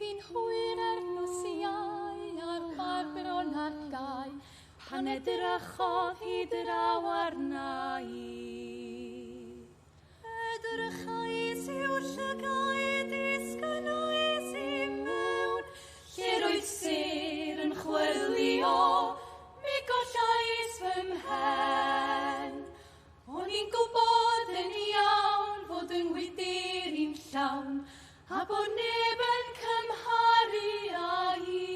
Bydd hi'n hwyr ar nosiau a'r barbron a'r gau, pan edrychodd hi draw arna i. Edrychais yw'r llygau disgynnais i mewn, lle roedd sêr yn chwyrlio, mi gollais fy mhen. O'n i'n gwybod yn iawn fod yng ngwydyr i'n llawn, a bod neb yn cymharu â hi.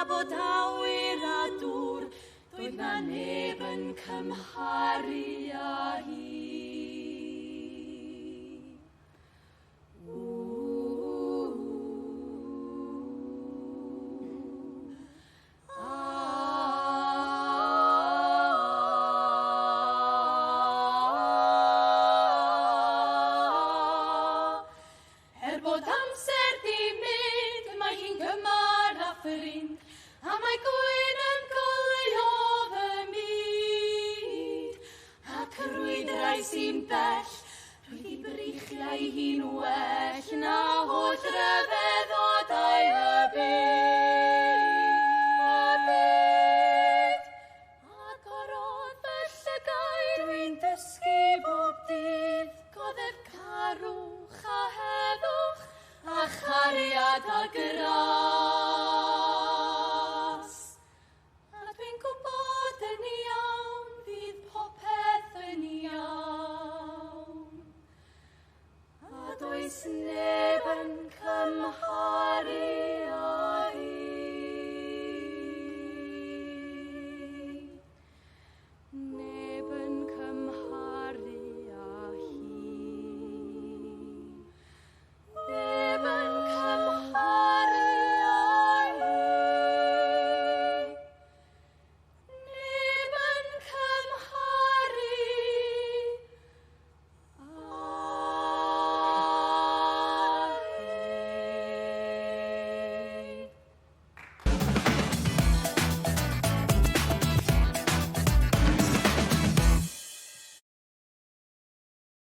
Bod awyr a dŵr, doedd na neb yn cymharu â hi. Bod amser di mynd, mae hi'n gymar a ffrind, a mae gwyn yn goleuo fy myd. Ac rwydrau sy'n bell, roedd I brichiau hi'n well na holl ryfeddodau y byd. Ac orodd fy llygau rwy'n dysgu bob dydd, goddef carwch a heddwch, a chariad a gras. A dwi'n gwybod yn iawn fydd popeth yn iawn, a does neb yn